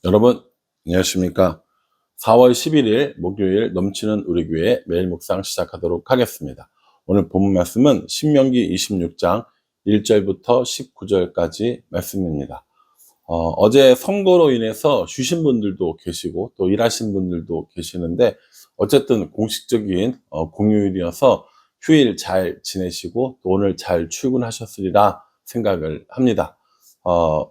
여러분, 안녕하십니까? 4월 11일 목요일 넘치는 우리 교회 매일 묵상 시작하도록 하겠습니다. 오늘 본문 말씀은 신명기 26장 1절부터 19절까지 말씀입니다. 어제 선거로 인해서 쉬신 분들도 계시고 또 일하신 분들도 계시는데 어쨌든 공식적인 공휴일이어서 휴일 잘 지내시고 또 오늘 잘 출근하셨으리라 생각을 합니다.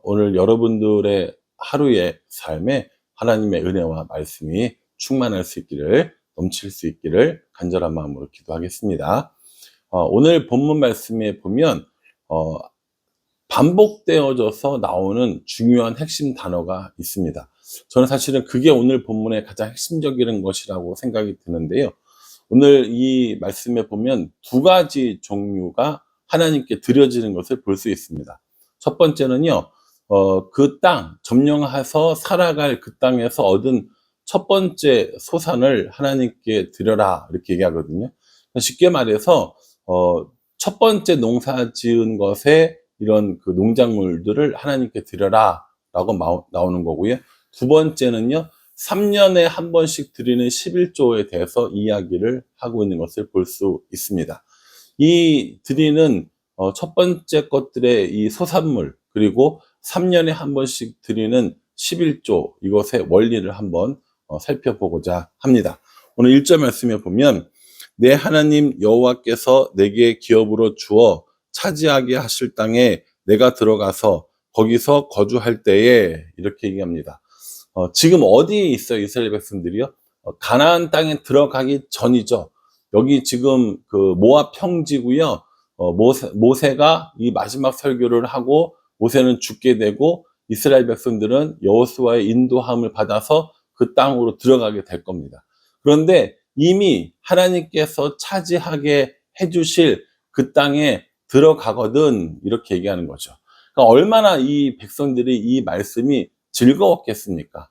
오늘 여러분들의 하루의 삶에 하나님의 은혜와 말씀이 충만할 수 있기를, 넘칠 수 있기를 간절한 마음으로 기도하겠습니다. 오늘 본문 말씀에 보면 어, 반복되어져서 나오는 중요한 핵심 단어가 있습니다. 저는 사실은 그게 오늘 본문의 가장 핵심적인 것이라고 생각이 드는데요. 오늘 이 말씀에 보면 두 가지 종류가 하나님께 드려지는 것을 볼 수 있습니다. 첫 번째는요, 그 땅, 점령해서 살아갈 그 땅에서 얻은 첫 번째 소산을 하나님께 드려라, 이렇게 얘기하거든요. 쉽게 말해서, 첫 번째 농사 지은 것에 이런 그 농작물들을 하나님께 드려라, 라고 나오는 거고요. 두 번째는요, 3년에 한 번씩 드리는 11조에 대해서 이야기를 하고 있는 것을 볼 수 있습니다. 이 드리는 첫 번째 것들의 이 소산물, 그리고 3년에 한 번씩 드리는 11조, 이것의 원리를 한번 살펴보고자 합니다. 오늘 1절 말씀에 보면 내 하나님 여호와께서 내게 기업으로 주어 차지하게 하실 땅에 내가 들어가서 거기서 거주할 때에, 이렇게 얘기합니다. 지금 어디에 있어요, 이스라엘 백성들이요? 가나안 땅에 들어가기 전이죠. 여기 지금 그 모압 평지고요. 모세가 이 마지막 설교를 하고 모세는 죽게 되고 이스라엘 백성들은 여호수아의 인도함을 받아서 그 땅으로 들어가게 될 겁니다. 그런데 이미 하나님께서 차지하게 해주실 그 땅에 들어가거든, 이렇게 얘기하는 거죠. 그러니까 얼마나 이 백성들이 이 말씀이 즐거웠겠습니까?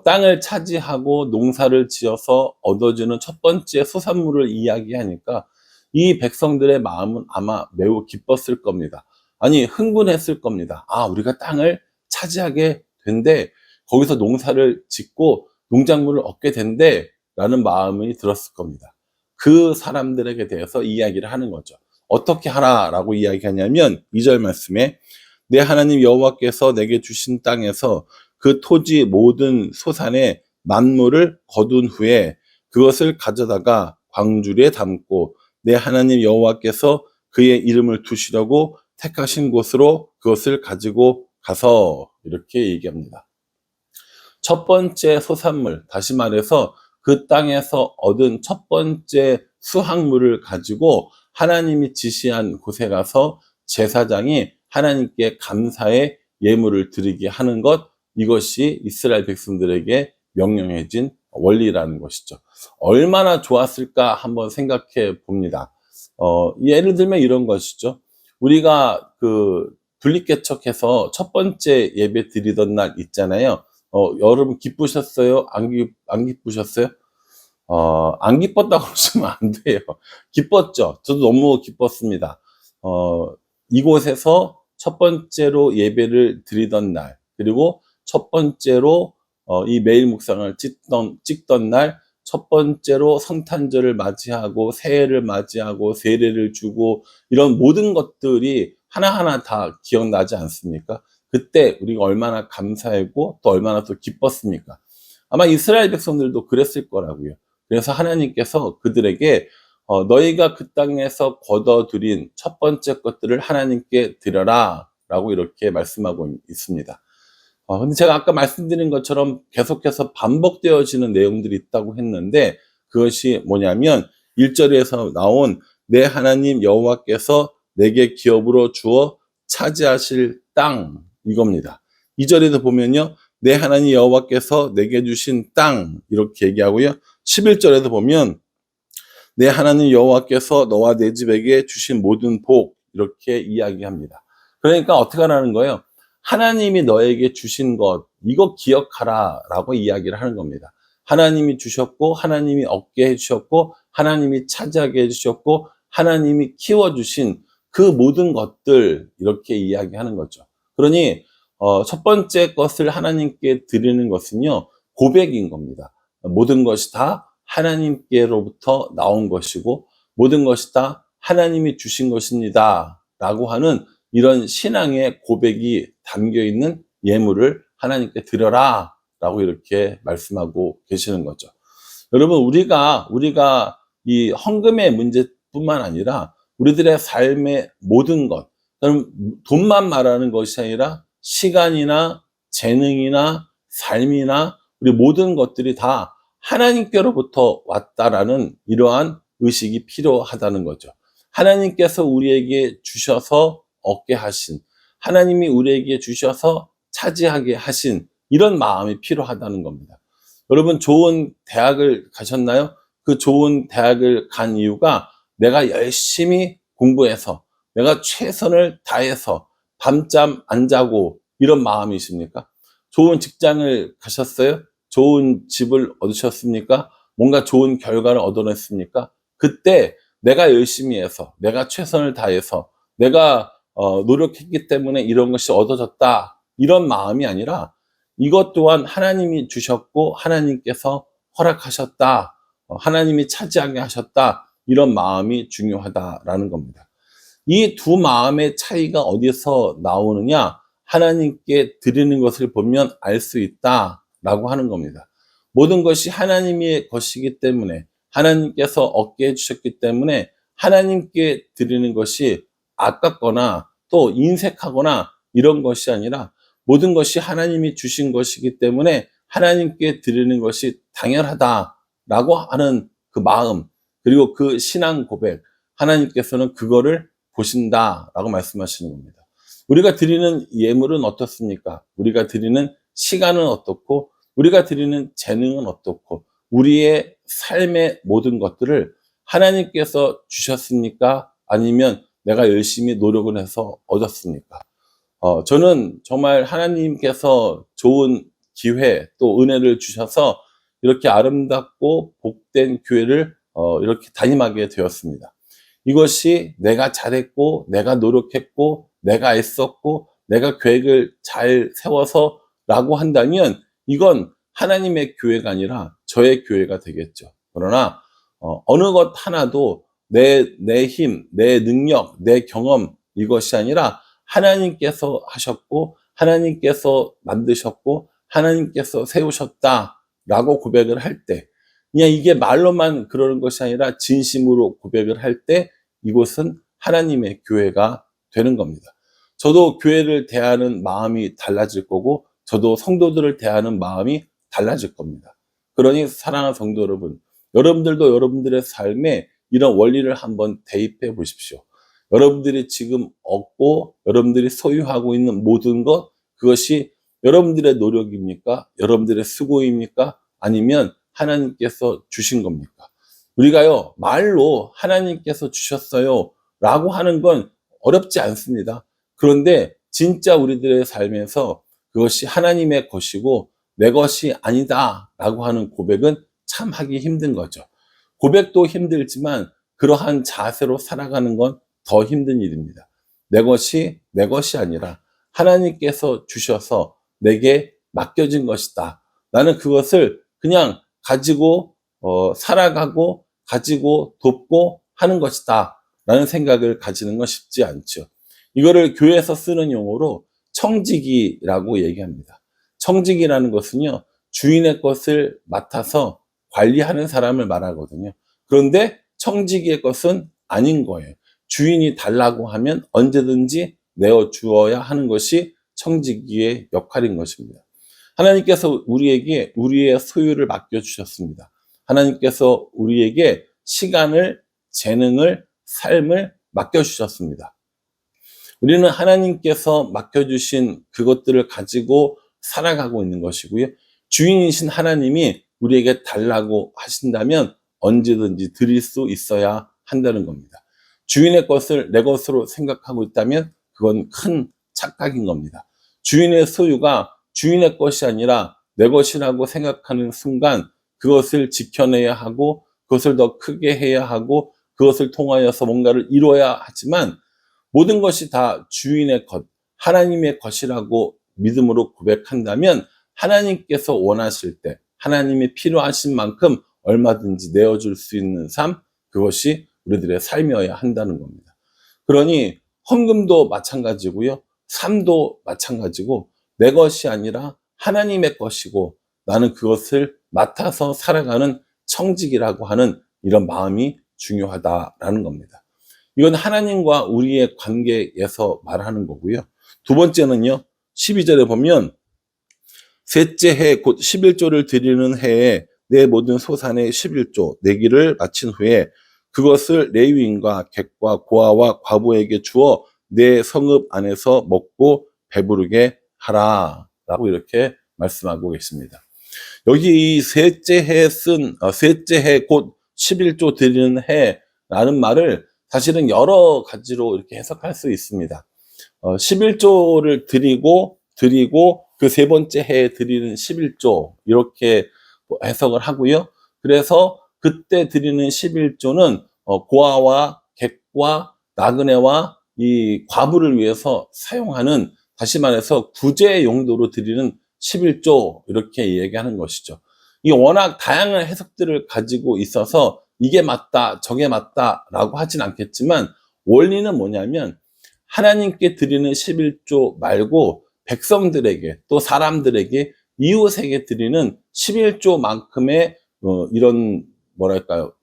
땅을 차지하고 농사를 지어서 얻어지는 첫 번째 소산물을 이야기하니까 이 백성들의 마음은 아마 매우 기뻤을 겁니다. 아니, 흥분했을 겁니다. 아, 우리가 땅을 차지하게 된대. 거기서 농사를 짓고 농작물을 얻게 된대. 라는 마음이 들었을 겁니다. 그 사람들에게 대해서 이야기를 하는 거죠. 어떻게 하라라고 이야기하냐면 2절 말씀에 내 하나님 여호와께서 내게 주신 땅에서 그 토지 모든 소산의 만물을 거둔 후에 그것을 가져다가 광주리에 담고 내 하나님 여호와께서 그의 이름을 두시려고 택하신 곳으로 그것을 가지고 가서, 이렇게 얘기합니다. 첫 번째 소산물, 다시 말해서 그 땅에서 얻은 첫 번째 수확물을 가지고 하나님이 지시한 곳에 가서 제사장이 하나님께 감사의 예물을 드리게 하는 것, 이것이 이스라엘 백성들에게 명령해진 원리라는 것이죠. 얼마나 좋았을까 한번 생각해 봅니다. 예를 들면 이런 것이죠. 우리가 그 분리개척해서 첫 번째 예배 드리던 날 있잖아요. 여러분 기쁘셨어요? 안 기쁘셨어요? 안 기뻤다고 그러시면 안 돼요. 기뻤죠. 저도 너무 기뻤습니다. 이곳에서 첫 번째로 예배를 드리던 날, 그리고 첫 번째로 이 매일 묵상을 찍던 날, 첫 번째로 성탄절을 맞이하고 새해를 맞이하고 세례를 주고 이런 모든 것들이 하나하나 다 기억나지 않습니까? 그때 우리가 얼마나 감사했고 또 얼마나 또 기뻤습니까? 아마 이스라엘 백성들도 그랬을 거라고요. 그래서 하나님께서 그들에게 너희가 그 땅에서 거둬들인 첫 번째 것들을 하나님께 드려라 라고 이렇게 말씀하고 있습니다. 근데 제가 아까 말씀드린 것처럼 계속해서 반복되어지는 내용들이 있다고 했는데 그것이 뭐냐면 1절에서 나온 내 하나님 여호와께서 내게 기업으로 주어 차지하실 땅, 이겁니다. 2절에도 보면요, 내 하나님 여호와께서 내게 주신 땅, 이렇게 얘기하고요. 11절에도 보면 내 하나님 여호와께서 너와 내 집에게 주신 모든 복, 이렇게 이야기합니다. 그러니까 어떻게 하라는 거예요? 하나님이 너에게 주신 것, 이거 기억하라 라고 이야기를 하는 겁니다. 하나님이 주셨고 하나님이 얻게 해주셨고 하나님이 차지하게 해주셨고 하나님이 키워주신 그 모든 것들, 이렇게 이야기하는 거죠. 그러니 첫 번째 것을 하나님께 드리는 것은요, 고백인 겁니다. 모든 것이 다 하나님께로부터 나온 것이고, 모든 것이 다 하나님이 주신 것입니다. 라고 하는 이런 신앙의 고백이 담겨 있는 예물을 하나님께 드려라. 라고 이렇게 말씀하고 계시는 거죠. 여러분, 우리가 이 헌금의 문제뿐만 아니라 우리들의 삶의 모든 것, 그럼 돈만 말하는 것이 아니라 시간이나 재능이나 삶이나 우리 모든 것들이 다 하나님께로부터 왔다라는 이러한 의식이 필요하다는 거죠. 하나님께서 우리에게 주셔서 얻게 하신, 하나님이 우리에게 주셔서 차지하게 하신 이런 마음이 필요하다는 겁니다. 여러분, 좋은 대학을 가셨나요? 그 좋은 대학을 간 이유가 내가 열심히 공부해서, 내가 최선을 다해서 밤잠 안 자고 이런 마음이십니까? 좋은 직장을 가셨어요? 좋은 집을 얻으셨습니까? 뭔가 좋은 결과를 얻어냈습니까? 그때 내가 열심히 해서, 내가 최선을 다해서, 내가 노력했기 때문에 이런 것이 얻어졌다. 이런 마음이 아니라 이것 또한 하나님이 주셨고 하나님께서 허락하셨다. 하나님이 차지하게 하셨다. 이런 마음이 중요하다라는 겁니다. 이 두 마음의 차이가 어디서 나오느냐? 하나님께 드리는 것을 보면 알 수 있다라고 하는 겁니다. 모든 것이 하나님의 것이기 때문에, 하나님께서 얻게 해주셨기 때문에 하나님께 드리는 것이 아깝거나 또 인색하거나 이런 것이 아니라 모든 것이 하나님이 주신 것이기 때문에 하나님께 드리는 것이 당연하다라고 하는 그 마음, 그리고 그 신앙 고백, 하나님께서는 그거를 보신다라고 말씀하시는 겁니다. 우리가 드리는 예물은 어떻습니까? 우리가 드리는 시간은 어떻고, 우리가 드리는 재능은 어떻고, 우리의 삶의 모든 것들을 하나님께서 주셨습니까? 아니면 내가 열심히 노력을 해서 얻었습니까? 저는 정말 하나님께서 좋은 기회 또 은혜를 주셔서 이렇게 아름답고 복된 교회를 이렇게 담임하게 되었습니다. 이것이 내가 잘했고, 내가 노력했고, 내가 애썼고, 내가 계획을 잘 세워서 라고 한다면 이건 하나님의 교회가 아니라 저의 교회가 되겠죠. 그러나 어느 것 하나도 내 힘, 내 능력, 내 경험 이것이 아니라 하나님께서 하셨고 하나님께서 만드셨고 하나님께서 세우셨다라고 고백을 할 때, 그냥 이게 말로만 그러는 것이 아니라 진심으로 고백을 할 때 이곳은 하나님의 교회가 되는 겁니다. 저도 교회를 대하는 마음이 달라질 거고 저도 성도들을 대하는 마음이 달라질 겁니다. 그러니 사랑하는 성도 여러분, 여러분들도 여러분들의 삶에 이런 원리를 한번 대입해 보십시오. 여러분들이 지금 얻고 여러분들이 소유하고 있는 모든 것, 그것이 여러분들의 노력입니까? 여러분들의 수고입니까? 아니면 하나님께서 주신 겁니까? 우리가요, 말로 하나님께서 주셨어요 라고 하는 건 어렵지 않습니다. 그런데 진짜 우리들의 삶에서 그것이 하나님의 것이고 내 것이 아니다 라고 하는 고백은 참 하기 힘든 거죠. 고백도 힘들지만 그러한 자세로 살아가는 건 더 힘든 일입니다. 내 것이 내 것이 아니라 하나님께서 주셔서 내게 맡겨진 것이다. 나는 그것을 그냥 가지고 살아가고 가지고 돕고 하는 것이다 라는 생각을 가지는 건 쉽지 않죠. 이거를 교회에서 쓰는 용어로 청지기라고 얘기합니다. 청지기라는 것은요, 주인의 것을 맡아서 관리하는 사람을 말하거든요. 그런데 청지기의 것은 아닌 거예요. 주인이 달라고 하면 언제든지 내어주어야 하는 것이 청지기의 역할인 것입니다. 하나님께서 우리에게 우리의 소유를 맡겨주셨습니다. 하나님께서 우리에게 시간을, 재능을, 삶을 맡겨주셨습니다. 우리는 하나님께서 맡겨주신 그것들을 가지고 살아가고 있는 것이고요. 주인이신 하나님이 우리에게 달라고 하신다면 언제든지 드릴 수 있어야 한다는 겁니다. 주인의 것을 내 것으로 생각하고 있다면 그건 큰 착각인 겁니다. 주인의 소유가 주인의 것이 아니라 내 것이라고 생각하는 순간 그것을 지켜내야 하고 그것을 더 크게 해야 하고 그것을 통하여서 뭔가를 이루어야 하지만 모든 것이 다 주인의 것, 하나님의 것이라고 믿음으로 고백한다면 하나님께서 원하실 때 하나님이 필요하신 만큼 얼마든지 내어줄 수 있는 삶, 그것이 우리들의 삶이어야 한다는 겁니다. 그러니 헌금도 마찬가지고요. 삶도 마찬가지고 내 것이 아니라 하나님의 것이고 나는 그것을 맡아서 살아가는 청직이라고 하는 이런 마음이 중요하다라는 겁니다. 이건 하나님과 우리의 관계에서 말하는 거고요. 두 번째는요. 12절에 보면 셋째 해 곧 11조를 드리는 해에 내 모든 소산의 11조 내기를 마친 후에 그것을 레위인과 객과 고아와 과부에게 주어 내 성읍 안에서 먹고 배부르게 하라 라고 이렇게 말씀하고 계십니다. 여기 이 셋째 해 곧 11조 드리는 해라는 말을 사실은 여러 가지로 이렇게 해석할 수 있습니다. 11조를 드리고 그 세 번째 해에 드리는 11조 이렇게 해석을 하고요. 그래서 그때 드리는 11조는 고아와 객과 나그네와 이 과부를 위해서 사용하는, 다시 말해서 구제 용도로 드리는 11조 이렇게 얘기하는 것이죠. 이 워낙 다양한 해석들을 가지고 있어서 이게 맞다 저게 맞다라고 하진 않겠지만 원리는 뭐냐면 하나님께 드리는 11조 말고 백성들에게 또 사람들에게 이웃에게 드리는 11조만큼의 이런 뭐랄까요,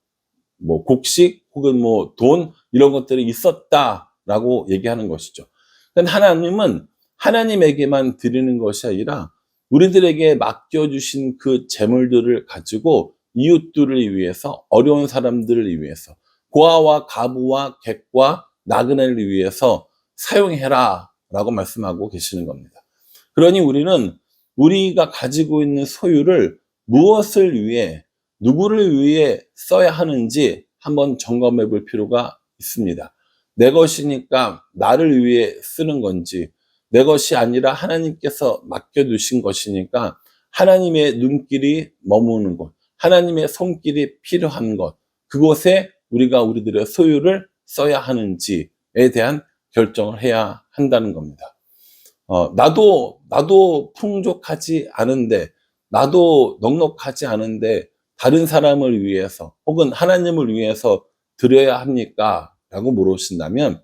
뭐 곡식 혹은 뭐 돈 이런 것들이 있었다라고 얘기하는 것이죠. 그러니까 하나님은 하나님에게만 드리는 것이 아니라 우리들에게 맡겨주신 그 재물들을 가지고 이웃들을 위해서, 어려운 사람들을 위해서, 고아와 가부와 객과 나그네를 위해서 사용해라 라고 말씀하고 계시는 겁니다. 그러니 우리는 우리가 가지고 있는 소유를 무엇을 위해, 누구를 위해 써야 하는지 한번 점검해 볼 필요가 있습니다. 내 것이니까 나를 위해 쓰는 건지, 내 것이 아니라 하나님께서 맡겨두신 것이니까 하나님의 눈길이 머무는 곳, 하나님의 손길이 필요한 것, 그곳에 우리가 우리들의 소유를 써야 하는지에 대한 결정을 해야 한다는 겁니다. 나도 풍족하지 않은데, 나도 넉넉하지 않은데 다른 사람을 위해서 혹은 하나님을 위해서 드려야 합니까? 라고 물으신다면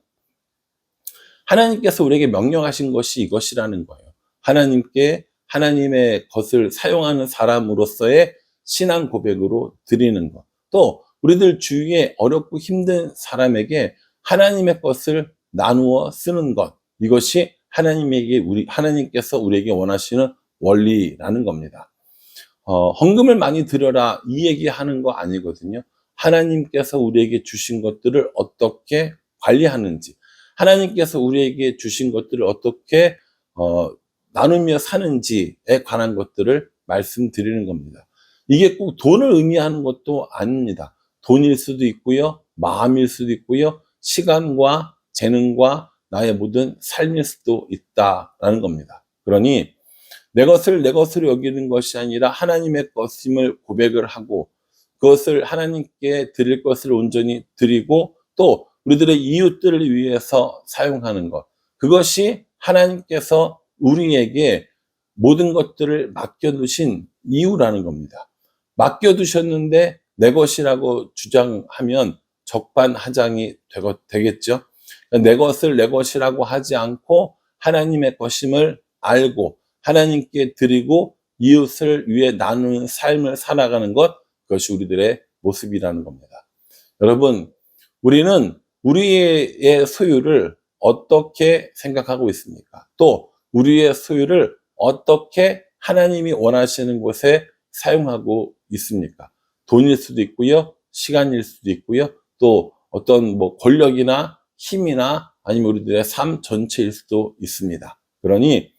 하나님께서 우리에게 명령하신 것이 이것이라는 거예요. 하나님께 하나님의 것을 사용하는 사람으로서의 신앙 고백으로 드리는 것. 또 우리들 주위에 어렵고 힘든 사람에게 하나님의 것을 나누어 쓰는 것. 이것이 하나님께서 우리에게 원하시는 원리라는 겁니다. 헌금을 많이 드려라 이 얘기하는 거 아니거든요. 하나님께서 우리에게 주신 것들을 어떻게 관리하는지, 하나님께서 우리에게 주신 것들을 어떻게 나누며 사는지에 관한 것들을 말씀드리는 겁니다. 이게 꼭 돈을 의미하는 것도 아닙니다. 돈일 수도 있고요, 마음일 수도 있고요, 시간과 재능과 나의 모든 삶일 수도 있다라는 겁니다. 그러니 내 것을 내 것으로 여기는 것이 아니라 하나님의 것임을 고백을 하고 그것을 하나님께 드릴 것을 온전히 드리고 또 우리들의 이웃들을 위해서 사용하는 것, 그것이 하나님께서 우리에게 모든 것들을 맡겨두신 이유라는 겁니다. 맡겨두셨는데 내 것이라고 주장하면 적반하장이 되겠죠. 내 것을 내 것이라고 하지 않고 하나님의 것임을 알고 하나님께 드리고 이웃을 위해 나누는 삶을 살아가는 것, 그것이 우리들의 모습이라는 겁니다. 여러분, 우리는 우리의 소유를 어떻게 생각하고 있습니까? 또 우리의 소유를 어떻게 하나님이 원하시는 곳에 사용하고 있습니까? 돈일 수도 있고요, 시간일 수도 있고요, 또 어떤 뭐 권력이나 힘이나 아니면 우리들의 삶 전체일 수도 있습니다. 그러니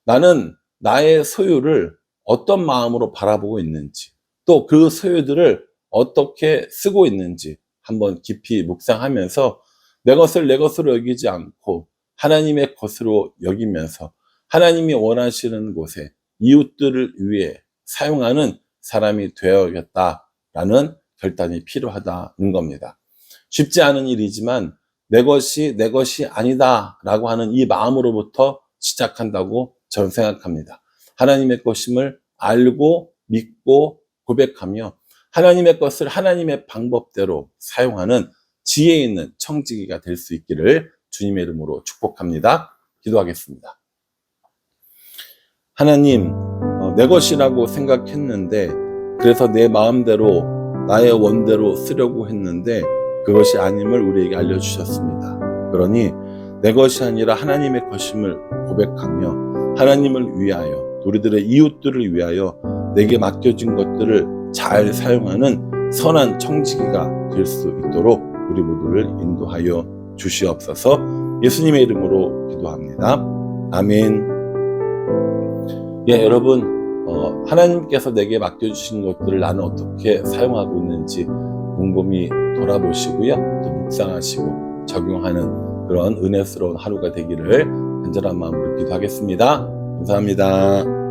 나는 나의 소유를 어떤 마음으로 바라보고 있는지, 또 그 소유들을 어떻게 쓰고 있는지 한번 깊이 묵상하면서 내 것을 내 것으로 여기지 않고 하나님의 것으로 여기면서 하나님이 원하시는 곳에 이웃들을 위해 사용하는 사람이 되어야겠다라는 결단이 필요하다는 겁니다. 쉽지 않은 일이지만 내 것이 아니다라고 하는 이 마음으로부터 시작한다고 저는 생각합니다. 하나님의 것임을 알고 믿고 고백하며 하나님의 것을 하나님의 방법대로 사용하는 지혜 있는 청지기가 될 수 있기를 주님의 이름으로 축복합니다. 기도하겠습니다. 하나님, 내 것이라고 생각했는데 그래서 내 마음대로 나의 원대로 쓰려고 했는데 그것이 아님을 우리에게 알려주셨습니다. 그러니 내 것이 아니라 하나님의 것임을 고백하며 하나님을 위하여 우리들의 이웃들을 위하여 내게 맡겨진 것들을 잘 사용하는 선한 청지기가 될 수 있도록 우리 모두를 인도하여 주시옵소서. 예수님의 이름으로 기도합니다. 아멘. 여러분, 하나님께서 내게 맡겨주신 것들을 나는 어떻게 사용하고 있는지 곰곰이 돌아보시고요. 또 묵상하시고 적용하는 그런 은혜스러운 하루가 되기를 간절한 마음으로 기도하겠습니다. 감사합니다.